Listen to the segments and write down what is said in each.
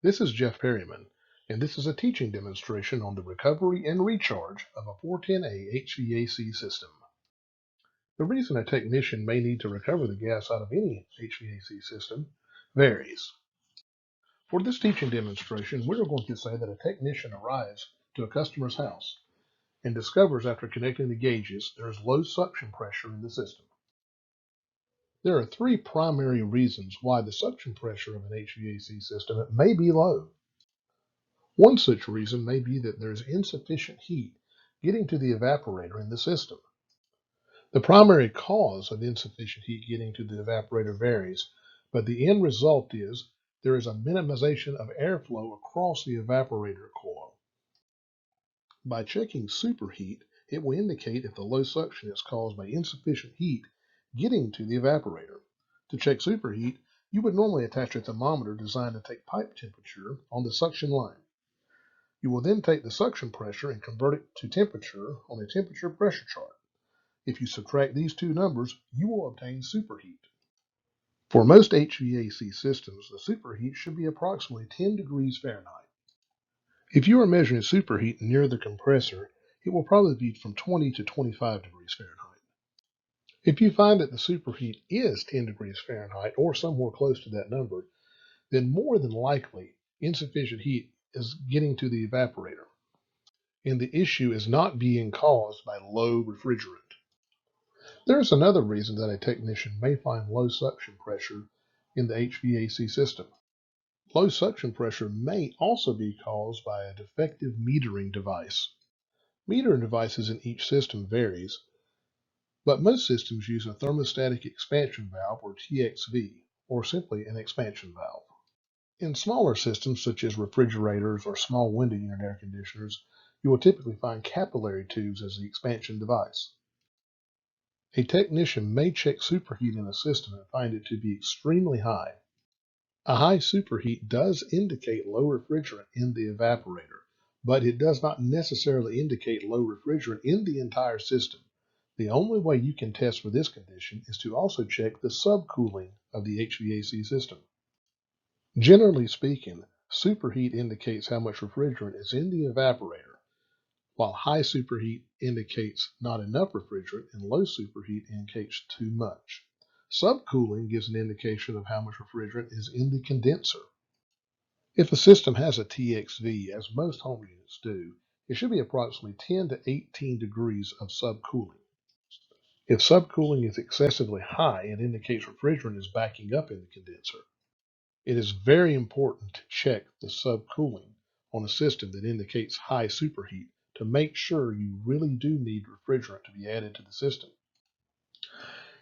This is Jeff Perryman, and this is a teaching demonstration on the recovery and recharge of a 410A HVAC system. The reason a technician may need to recover the gas out of any HVAC system varies. For this teaching demonstration, we're going to say that a technician arrives to a customer's house and discovers after connecting the gauges there is low suction pressure in the system. There are three primary reasons why the suction pressure of an HVAC system may be low. One such reason may be that there is insufficient heat getting to the evaporator in the system. The primary cause of insufficient heat getting to the evaporator varies, but the end result is there is a minimization of airflow across the evaporator coil. By checking superheat, it will indicate if the low suction is caused by insufficient heat getting to the evaporator. To check superheat, you would normally attach a thermometer designed to take pipe temperature on the suction line. You will then take the suction pressure and convert it to temperature on a temperature pressure chart. If you subtract these two numbers, you will obtain superheat. For most HVAC systems, the superheat should be approximately 10 degrees Fahrenheit. If you are measuring superheat near the compressor, it will probably be from 20 to 25 degrees Fahrenheit. If you find that the superheat is 10 degrees Fahrenheit or somewhere close to that number, then more than likely insufficient heat is getting to the evaporator, and the issue is not being caused by low refrigerant. There is another reason that a technician may find low suction pressure in the HVAC system. Low suction pressure may also be caused by a defective metering device. Metering devices in each system varies, but most systems use a thermostatic expansion valve or TXV, or simply an expansion valve. In smaller systems such as refrigerators or small window unit air conditioners, you will typically find capillary tubes as the expansion device. A technician may check superheat in a system and find it to be extremely high. A high superheat does indicate low refrigerant in the evaporator, but it does not necessarily indicate low refrigerant in the entire system. The only way you can test for this condition is to also check the subcooling of the HVAC system. Generally speaking, superheat indicates how much refrigerant is in the evaporator, while high superheat indicates not enough refrigerant and low superheat indicates too much. Subcooling gives an indication of how much refrigerant is in the condenser. If a system has a TXV, as most home units do, it should be approximately 10 to 18 degrees of subcooling. If subcooling is excessively high, it indicates refrigerant is backing up in the condenser. It is very important to check the subcooling on a system that indicates high superheat to make sure you really do need refrigerant to be added to the system.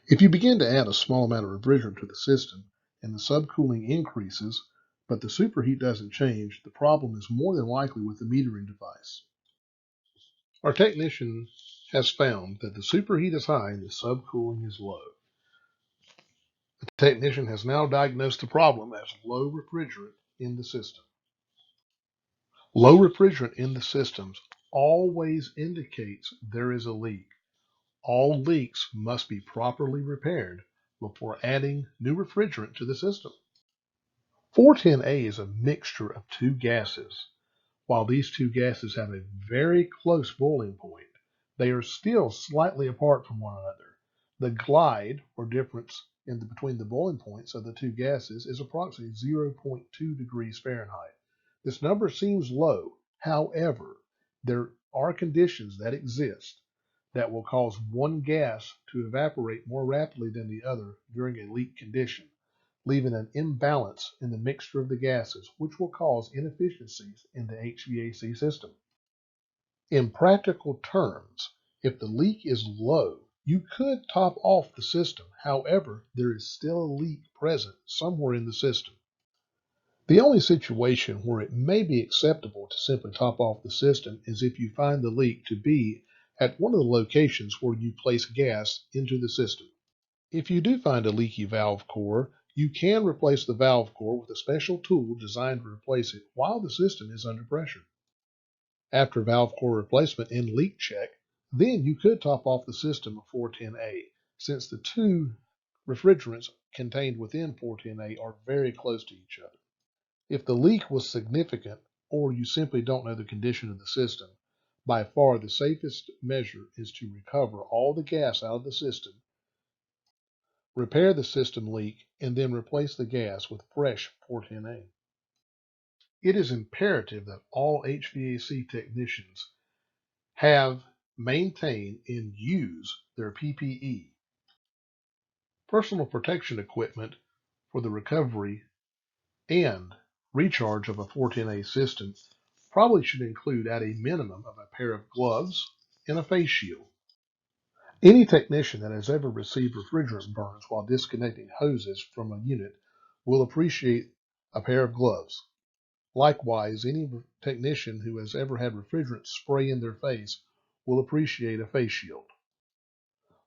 If you begin to add a small amount of refrigerant to the system and the subcooling increases, but the superheat doesn't change, the problem is more than likely with the metering device. Our technician has found that the superheat is high and the subcooling is low. The technician has now diagnosed the problem as low refrigerant in the system. Low refrigerant in the systems always indicates there is a leak. All leaks must be properly repaired before adding new refrigerant to the system. 410A is a mixture of two gases. While these two gases have a very close boiling point, they are still slightly apart from one another. The glide, or difference between the boiling points of the two gases, is approximately 0.2 degrees Fahrenheit. This number seems low. However, there are conditions that exist that will cause one gas to evaporate more rapidly than the other during a leak condition, leaving an imbalance in the mixture of the gases, which will cause inefficiencies in the HVAC system. In practical terms, if the leak is low, you could top off the system. However, there is still a leak present somewhere in the system. The only situation where it may be acceptable to simply top off the system is if you find the leak to be at one of the locations where you place gas into the system. If you do find a leaky valve core, you can replace the valve core with a special tool designed to replace it while the system is under pressure. After valve core replacement and leak check, then you could top off the system of 410A, since the two refrigerants contained within 410A are very close to each other. If the leak was significant or you simply don't know the condition of the system, by far the safest measure is to recover all the gas out of the system, repair the system leak, and then replace the gas with fresh 410A. It is imperative that all HVAC technicians have, maintain, and use their PPE, personal protection equipment, for the recovery and recharge of a 410A system. Probably should include at a minimum of a pair of gloves and a face shield. Any technician that has ever received refrigerant burns while disconnecting hoses from a unit will appreciate a pair of gloves. Likewise, any technician who has ever had refrigerant spray in their face will appreciate a face shield.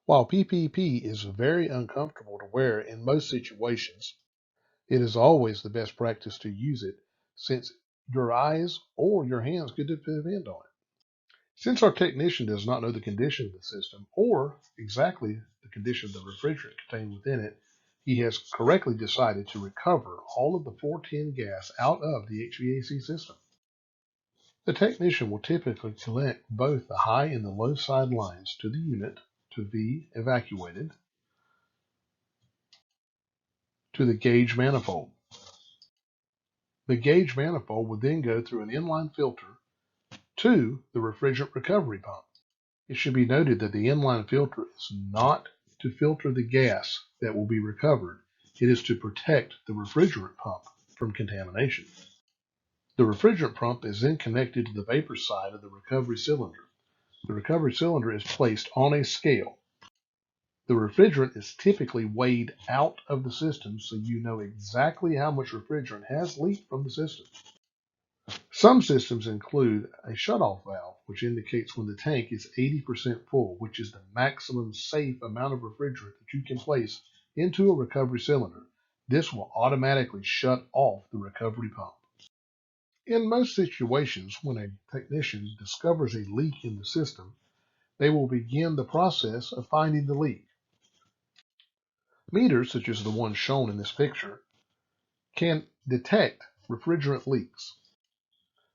While PPE is very uncomfortable to wear in most situations, it is always the best practice to use it since your eyes or your hands could depend on it. Since our technician does not know the condition of the system or exactly the condition of the refrigerant contained within it, he has correctly decided to recover all of the 410 gas out of the HVAC system. The technician will typically connect both the high and the low side lines to the unit to be evacuated to the gauge manifold. The gauge manifold will then go through an inline filter to the refrigerant recovery pump. It should be noted that the inline filter is not to filter the gas that will be recovered. It is to protect the refrigerant pump from contamination. The refrigerant pump is then connected to the vapor side of the recovery cylinder. The recovery cylinder is placed on a scale. The refrigerant is typically weighed out of the system so you know exactly how much refrigerant has leaked from the system. Some systems include a shutoff valve, which indicates when the tank is 80% full, which is the maximum safe amount of refrigerant that you can place into a recovery cylinder. This will automatically shut off the recovery pump. In most situations, when a technician discovers a leak in the system, they will begin the process of finding the leak. Meters, such as the one shown in this picture, can detect refrigerant leaks.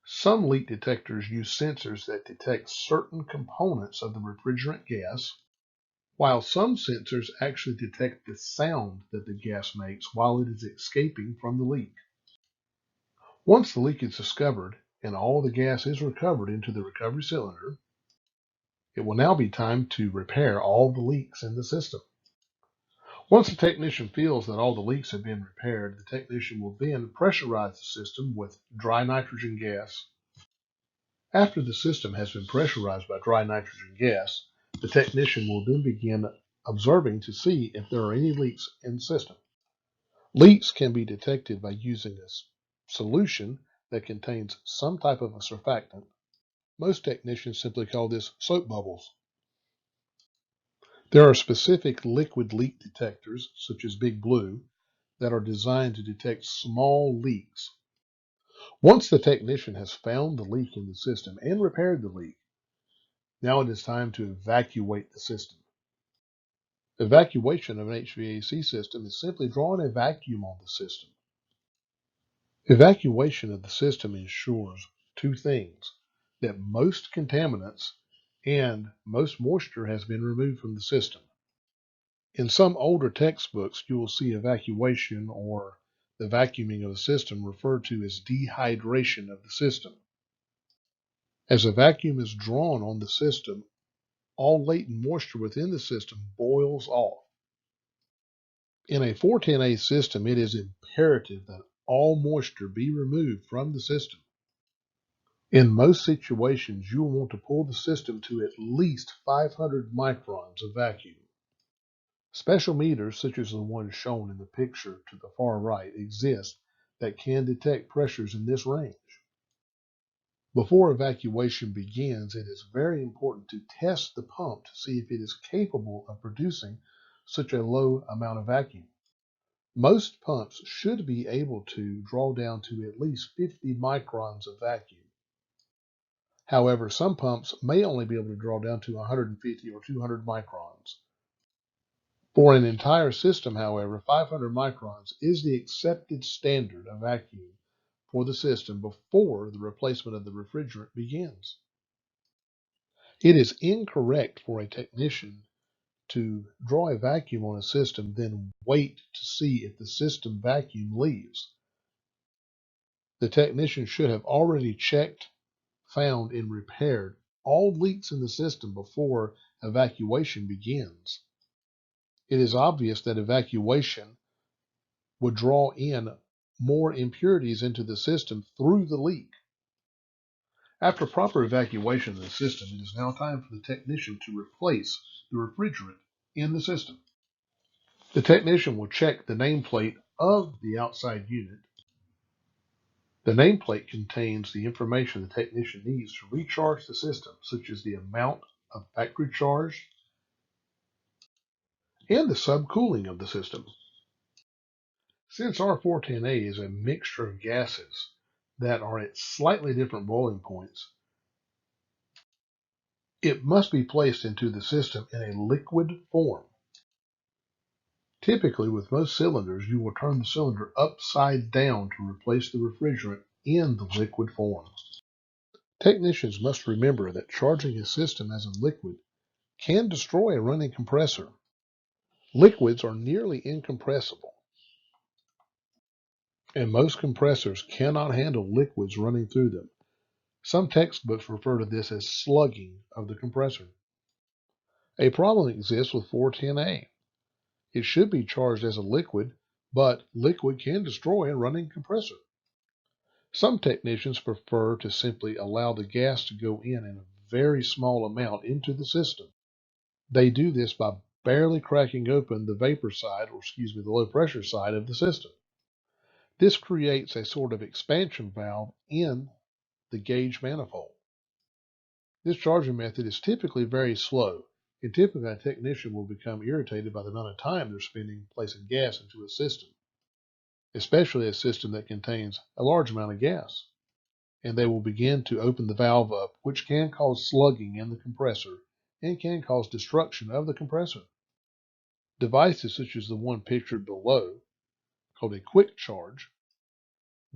Some leak detectors use sensors that detect certain components of the refrigerant gas, while some sensors actually detect the sound that the gas makes while it is escaping from the leak. Once the leak is discovered and all the gas is recovered into the recovery cylinder, it will now be time to repair all the leaks in the system. Once the technician feels that all the leaks have been repaired, the technician will then pressurize the system with dry nitrogen gas. After the system has been pressurized by dry nitrogen gas, the technician will then begin observing to see if there are any leaks in the system. Leaks can be detected by using a solution that contains some type of a surfactant. Most technicians simply call this soap bubbles. There are specific liquid leak detectors, such as Big Blue, that are designed to detect small leaks. Once the technician has found the leak in the system and repaired the leak, now it is time to evacuate the system. Evacuation of an HVAC system is simply drawing a vacuum on the system. Evacuation of the system ensures two things: that most contaminants and most moisture has been removed from the system. In some older textbooks, you will see evacuation or the vacuuming of the system referred to as dehydration of the system. As a vacuum is drawn on the system, all latent moisture within the system boils off. In a 410A system, it is imperative that all moisture be removed from the system. In most situations, you will want to pull the system to at least 500 microns of vacuum. Special meters, such as the one shown in the picture to the far right, exist that can detect pressures in this range. Before evacuation begins, it is very important to test the pump to see if it is capable of producing such a low amount of vacuum. Most pumps should be able to draw down to at least 50 microns of vacuum. However, some pumps may only be able to draw down to 150 or 200 microns. For an entire system, however, 500 microns is the accepted standard of vacuum for the system before the replacement of the refrigerant begins. It is incorrect for a technician to draw a vacuum on a system, then wait to see if the system vacuum leaves. The technician should have already checked, found, and repaired all leaks in the system before evacuation begins. It is obvious that evacuation would draw in more impurities into the system through the leak. After proper evacuation of the system, it is now time for the technician to replace the refrigerant in the system. The technician will check the nameplate of the outside unit. The nameplate contains the information the technician needs to recharge the system, such as the amount of factory charge and the subcooling of the system. Since R410A is a mixture of gases that are at slightly different boiling points, it must be placed into the system in a liquid form. Typically, with most cylinders, you will turn the cylinder upside down to replace the refrigerant in the liquid form. Technicians must remember that charging a system as a liquid can destroy a running compressor. Liquids are nearly incompressible, and most compressors cannot handle liquids running through them. Some textbooks refer to this as slugging of the compressor. A problem exists with 410A. It should be charged as a liquid, but liquid can destroy a running compressor. Some technicians prefer to simply allow the gas to go in a very small amount into the system. They do this by barely cracking open the vapor side, the low pressure side of the system. This creates a sort of expansion valve in the gauge manifold. This charging method is typically very slow, and typically a technician will become irritated by the amount of time they're spending placing gas into a system, especially a system that contains a large amount of gas. And they will begin to open the valve up, which can cause slugging in the compressor and can cause destruction of the compressor. Devices such as the one pictured below, called a quick charge,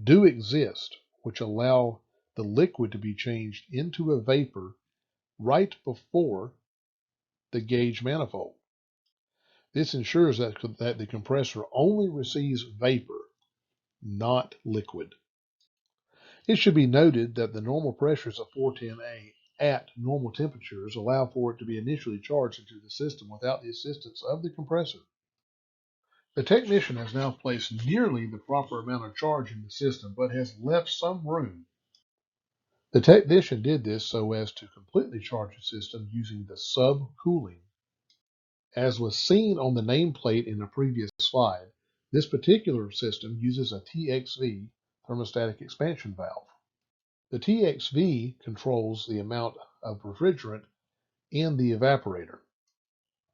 do exist, which allow the liquid to be changed into a vapor right before the gauge manifold. This ensures that the compressor only receives vapor, not liquid. It should be noted that the normal pressures of 410A at normal temperatures allow for it to be initially charged into the system without the assistance of the compressor. The technician has now placed nearly the proper amount of charge in the system, but has left some room. The technician did this so as to completely charge the system using the subcooling. As was seen on the nameplate in the previous slide, this particular system uses a TXV, thermostatic expansion valve. The TXV controls the amount of refrigerant in the evaporator.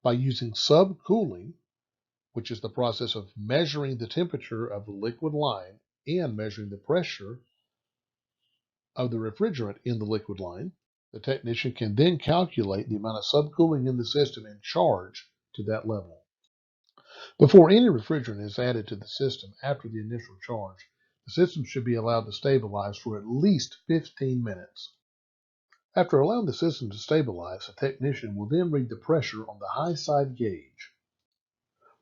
By using subcooling, which is the process of measuring the temperature of the liquid line and measuring the pressure of the refrigerant in the liquid line, the technician can then calculate the amount of subcooling in the system and charge to that level. Before any refrigerant is added to the system after the initial charge, the system should be allowed to stabilize for at least 15 minutes. After allowing the system to stabilize, the technician will then read the pressure on the high side gauge.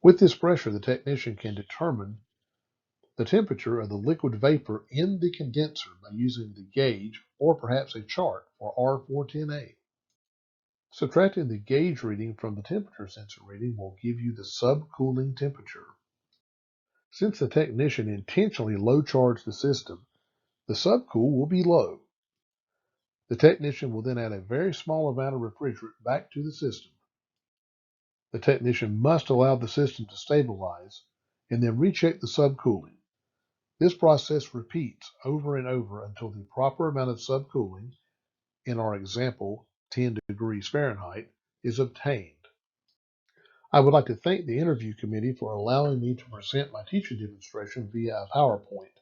With this pressure, the technician can determine the temperature of the liquid vapor in the condenser by using the gauge or perhaps a chart for R410A. Subtracting the gauge reading from the temperature sensor reading will give you the subcooling temperature. Since the technician intentionally low charged the system, the subcool will be low. The technician will then add a very small amount of refrigerant back to the system. The technician must allow the system to stabilize and then recheck the subcooling. This process repeats over and over until the proper amount of subcooling, in our example 10 degrees Fahrenheit, is obtained. I would like to thank the interview committee for allowing me to present my teaching demonstration via a PowerPoint.